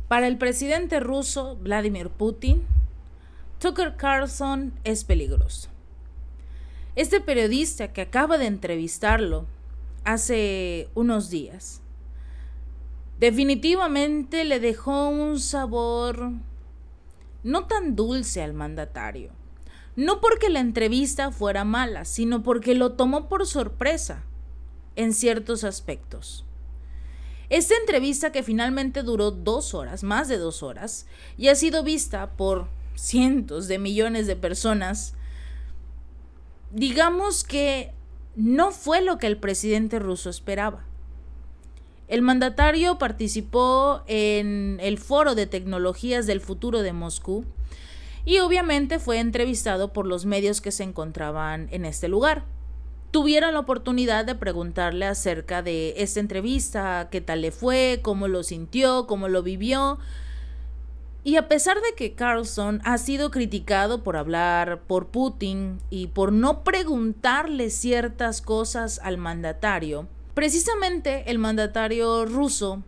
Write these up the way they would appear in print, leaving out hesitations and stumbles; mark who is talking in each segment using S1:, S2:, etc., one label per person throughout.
S1: Para el presidente ruso Vladimir Putin, Tucker Carlson es peligroso. Este periodista que acaba de entrevistarlo hace unos días definitivamente le dejó un sabor no tan dulce al mandatario. No porque la entrevista fuera mala, sino porque lo tomó por sorpresa en ciertos aspectos. Esta entrevista, que finalmente duró 2 horas, más de 2 horas, y ha sido vista por cientos de millones de personas, digamos que no fue lo que el presidente ruso esperaba. El mandatario participó en el Foro de Tecnologías del Futuro de Moscú y obviamente fue entrevistado por los medios que se encontraban en este lugar. Tuvieron la oportunidad de preguntarle acerca de esta entrevista, qué tal le fue, cómo lo sintió, cómo lo vivió. Y a pesar de que Carlson ha sido criticado por hablar por Putin y por no preguntarle ciertas cosas al mandatario, precisamente el mandatario ruso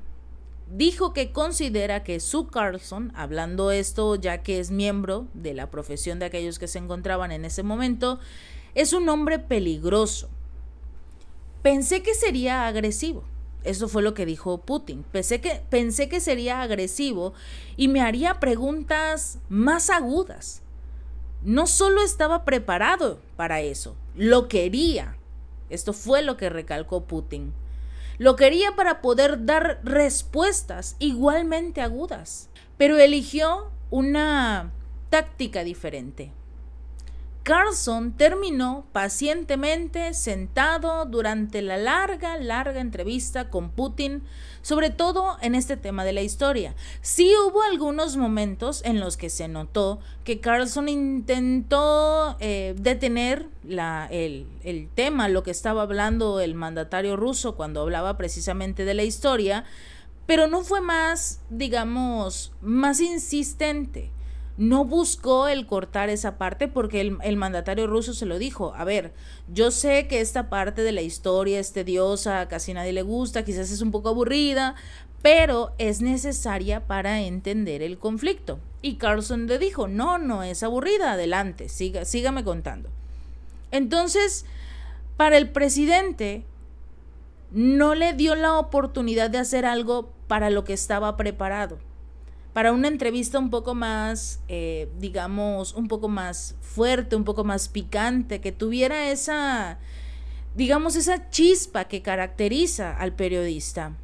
S1: dijo que considera que su Carlson, hablando esto ya que es miembro de la profesión de aquellos que se encontraban en ese momento, es un hombre peligroso. Pensé que sería agresivo. Eso fue lo que dijo Putin. Pensé que sería agresivo y me haría preguntas más agudas. No solo estaba preparado para eso, lo quería. Esto fue lo que recalcó Putin. Lo quería para poder dar respuestas igualmente agudas, pero eligió una táctica diferente. Carlson terminó pacientemente sentado durante la larga entrevista con Putin, sobre todo en este tema de la historia. Sí hubo algunos momentos en los que se notó que Carlson intentó detener el tema, lo que estaba hablando el mandatario ruso cuando hablaba precisamente de la historia, pero no fue más, digamos, más insistente. No buscó el cortar esa parte porque el mandatario ruso se lo dijo. A ver, yo sé que esta parte de la historia es tediosa, casi a nadie le gusta, quizás es un poco aburrida, pero es necesaria para entender el conflicto. Y Carlson le dijo, no es aburrida, adelante, sígame contando. Entonces, para el presidente, no le dio la oportunidad de hacer algo para lo que estaba preparado. Para una entrevista un poco más, digamos, un poco más fuerte, un poco más picante, que tuviera esa, digamos, esa chispa que caracteriza al periodista.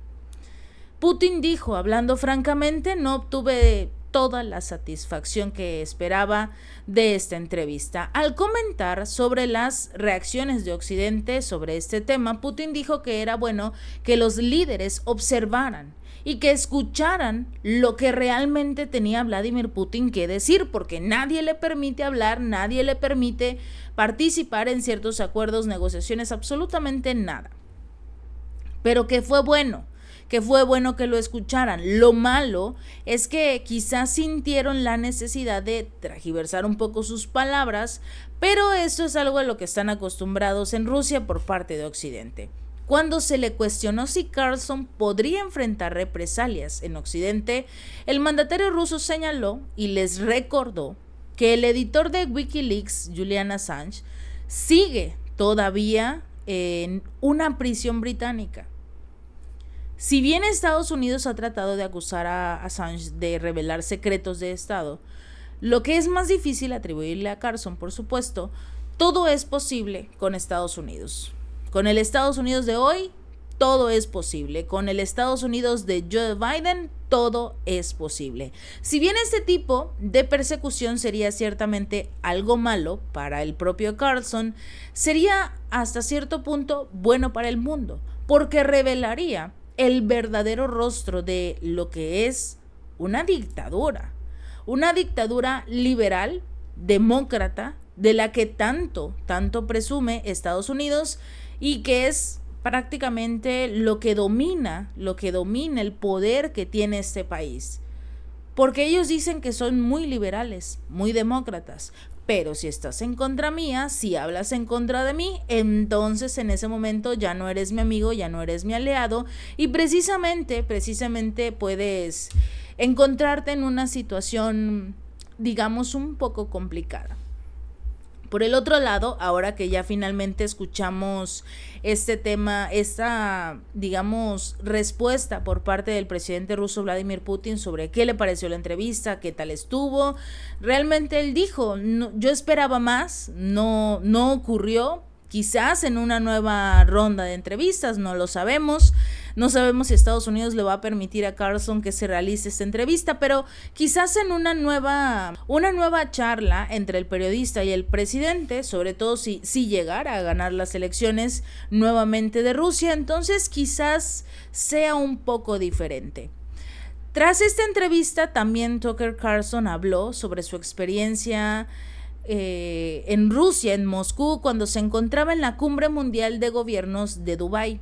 S1: Putin dijo, hablando francamente, no obtuve toda la satisfacción que esperaba de esta entrevista. Al comentar sobre las reacciones de Occidente sobre este tema, Putin dijo que era bueno que los líderes observaran y que escucharan lo que realmente tenía Vladimir Putin que decir, porque nadie le permite hablar, nadie le permite participar en ciertos acuerdos, negociaciones, absolutamente nada. Pero que fue bueno que lo escucharan. Lo malo es que quizás sintieron la necesidad de tergiversar un poco sus palabras, pero esto es algo a lo que están acostumbrados en Rusia por parte de Occidente. Cuando se le cuestionó si Carlson podría enfrentar represalias en Occidente, el mandatario ruso señaló y les recordó que el editor de Wikileaks, Julian Assange, sigue todavía en una prisión británica. Si bien Estados Unidos ha tratado de acusar a Assange de revelar secretos de Estado, lo que es más difícil atribuirle a Carlson, por supuesto, todo es posible con Estados Unidos. Con el Estados Unidos de hoy, todo es posible. Con el Estados Unidos de Joe Biden, todo es posible. Si bien este tipo de persecución sería ciertamente algo malo para el propio Carlson, sería hasta cierto punto bueno para el mundo, porque revelaría el verdadero rostro de lo que es una dictadura liberal, demócrata, de la que tanto presume Estados Unidos y que es prácticamente lo que domina el poder que tiene este país. Porque ellos dicen que son muy liberales, muy demócratas, pero si estás en contra mía, si hablas en contra de mí, entonces en ese momento ya no eres mi amigo, ya no eres mi aliado y precisamente puedes encontrarte en una situación, digamos, un poco complicada. Por el otro lado, ahora que ya finalmente escuchamos este tema, esta, digamos, respuesta por parte del presidente ruso Vladimir Putin sobre qué le pareció la entrevista, qué tal estuvo, realmente él dijo, no, yo esperaba más, no ocurrió. Quizás en una nueva ronda de entrevistas, no lo sabemos. No sabemos si Estados Unidos le va a permitir a Carlson que se realice esta entrevista, pero quizás en una nueva charla entre el periodista y el presidente, sobre todo si llegara a ganar las elecciones nuevamente de Rusia, entonces quizás sea un poco diferente. Tras esta entrevista, también Tucker Carlson habló sobre su experiencia en Rusia, en Moscú, cuando se encontraba en la Cumbre Mundial de Gobiernos de Dubái.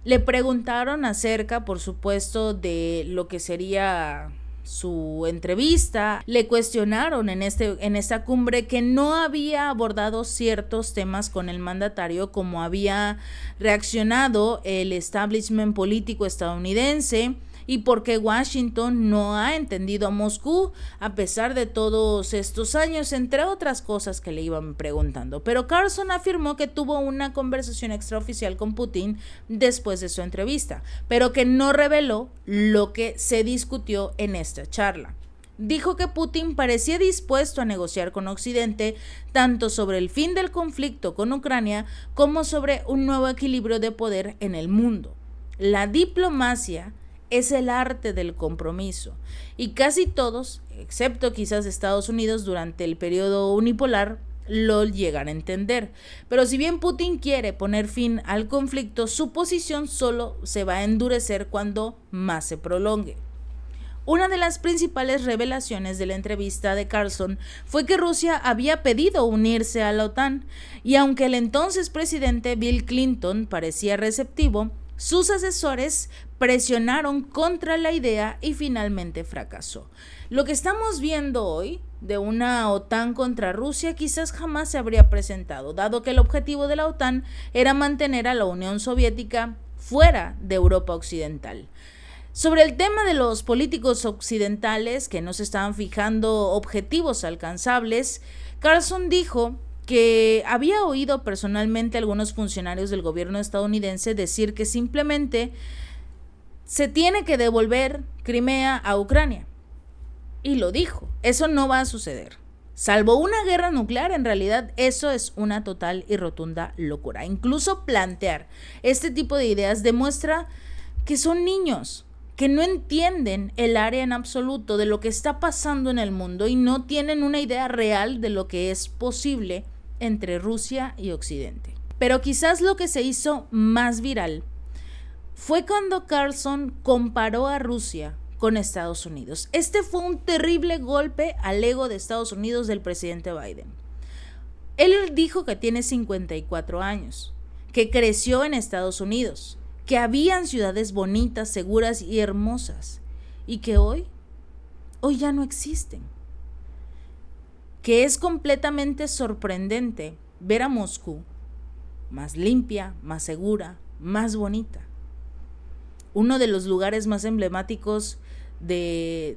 S1: Le preguntaron acerca, por supuesto, de lo que sería su entrevista. Le cuestionaron en esta cumbre que no había abordado ciertos temas con el mandatario como había reaccionado el establishment político estadounidense, y porque Washington no ha entendido a Moscú a pesar de todos estos años, entre otras cosas que le iban preguntando. Pero Carlson afirmó que tuvo una conversación extraoficial con Putin después de su entrevista, pero que no reveló lo que se discutió en esta charla. Dijo que Putin parecía dispuesto a negociar con Occidente tanto sobre el fin del conflicto con Ucrania como sobre un nuevo equilibrio de poder en el mundo. La diplomacia es el arte del compromiso, y casi todos, excepto quizás Estados Unidos durante el periodo unipolar, lo llegan a entender. Pero si bien Putin quiere poner fin al conflicto, su posición solo se va a endurecer cuando más se prolongue. Una de las principales revelaciones de la entrevista de Carlson fue que Rusia había pedido unirse a la OTAN, y aunque el entonces presidente Bill Clinton parecía receptivo, sus asesores presionaron contra la idea y finalmente fracasó. Lo que estamos viendo hoy de una OTAN contra Rusia quizás jamás se habría presentado, dado que el objetivo de la OTAN era mantener a la Unión Soviética fuera de Europa Occidental. Sobre el tema de los políticos occidentales que no se estaban fijando objetivos alcanzables, Carlson dijo que había oído personalmente a algunos funcionarios del gobierno estadounidense decir que simplemente se tiene que devolver Crimea a Ucrania. Y lo dijo, eso no va a suceder. Salvo una guerra nuclear, en realidad eso es una total y rotunda locura. Incluso plantear este tipo de ideas demuestra que son niños, que no entienden el área en absoluto de lo que está pasando en el mundo y no tienen una idea real de lo que es posible entre Rusia y Occidente. Pero quizás lo que se hizo más viral fue cuando Carlson comparó a Rusia con Estados Unidos. Este fue un terrible golpe al ego de Estados Unidos del presidente Biden. Él dijo que tiene 54 años, que creció en Estados Unidos, que habían ciudades bonitas, seguras y hermosas, y que hoy ya no existen. Que es completamente sorprendente ver a Moscú más limpia, más segura, más bonita. Uno de los lugares más emblemáticos de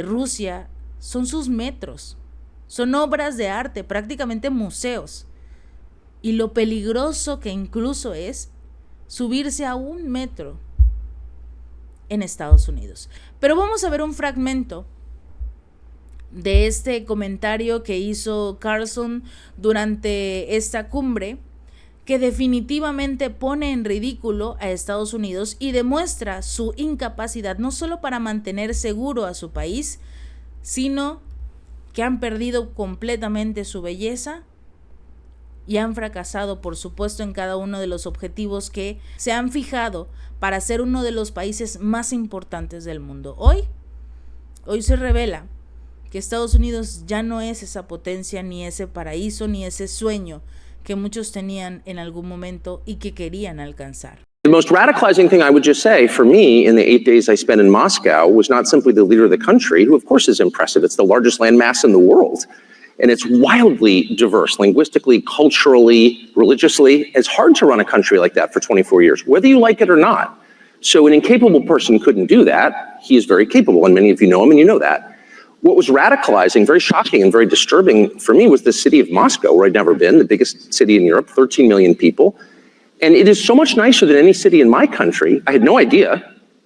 S1: Rusia son sus metros. Son obras de arte, prácticamente museos. Y lo peligroso que incluso es subirse a un metro en Estados Unidos. Pero vamos a ver un fragmento de este comentario que hizo Carlson durante esta cumbre, que definitivamente pone en ridículo a Estados Unidos y demuestra su incapacidad no solo para mantener seguro a su país, sino que han perdido completamente su belleza y han fracasado, por supuesto, en cada uno de los objetivos que se han fijado para ser uno de los países más importantes del mundo. Hoy se revela que Estados Unidos ya no es esa potencia, ni ese paraíso, ni ese sueño que muchos tenían en algún momento y que querían alcanzar.
S2: The most radicalizing thing I would just say for me in the 8 days I spent in Moscow was not simply the leader of the country, who of course is impressive. It's the largest landmass in the world. And it's wildly diverse, linguistically, culturally, religiously. It's hard to run a country like that for 24 years, whether you like it or not. So an incapable person couldn't do that. He is very capable, and many of you know him, and you know that. What was radicalizing, very shocking, and very disturbing for me was the city of Moscow, where I'd never been, the biggest city in Europe, 13 million people. And it is so much nicer than any city in my country. I had no idea.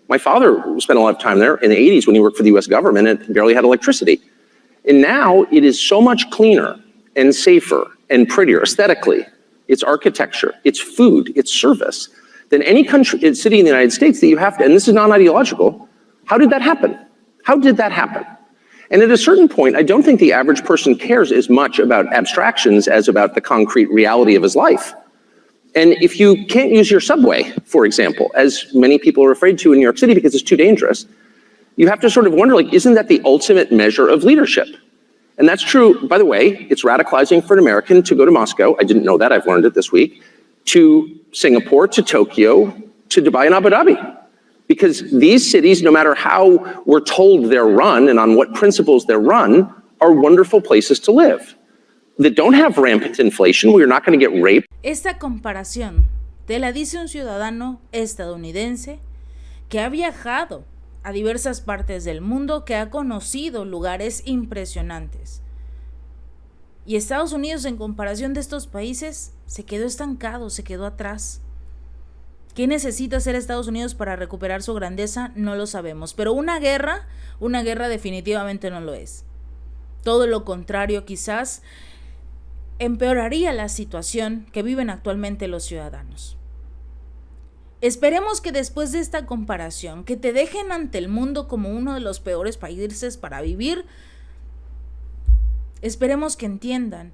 S2: My father spent a lot of time there in the 80s when he worked for the US government and barely had electricity. And now it is so much cleaner and safer and prettier aesthetically. Its architecture, its food, its service, than any country, city in the United States that you have to, and this is non-ideological. How did that happen? How did that happen? And at a certain point, I don't think the average person cares as much about abstractions as about the concrete reality of his life. And if you can't use your subway, for example, as many people are afraid to in New York City because it's too dangerous, you have to sort of wonder, like, isn't that the ultimate measure of leadership? And that's true, by the way, it's radicalizing for an American to go to Moscow, I didn't know that, I've learned it this week, to Singapore, to Tokyo, to Dubai and Abu Dhabi. Because these cities, no matter how we're told they're run and on what principles they're run, are wonderful places to live. That don't have rampant inflation, where you're not going to get raped.
S1: Esta comparación te la dice un ciudadano estadounidense que ha viajado a diversas partes del mundo, que ha conocido lugares impresionantes. Y Estados Unidos, en comparación de estos países, se quedó estancado, se quedó atrás. ¿Qué necesita hacer Estados Unidos para recuperar su grandeza? No lo sabemos. Pero una guerra definitivamente no lo es. Todo lo contrario, quizás empeoraría la situación que viven actualmente los ciudadanos. Esperemos que después de esta comparación, que te dejen ante el mundo como uno de los peores países para vivir, esperemos que entiendan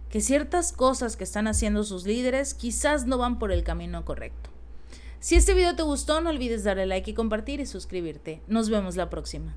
S1: que ciertas cosas que están haciendo sus líderes quizás no van por el camino correcto. Si este video te gustó, no olvides darle like y compartir y suscribirte. Nos vemos la próxima.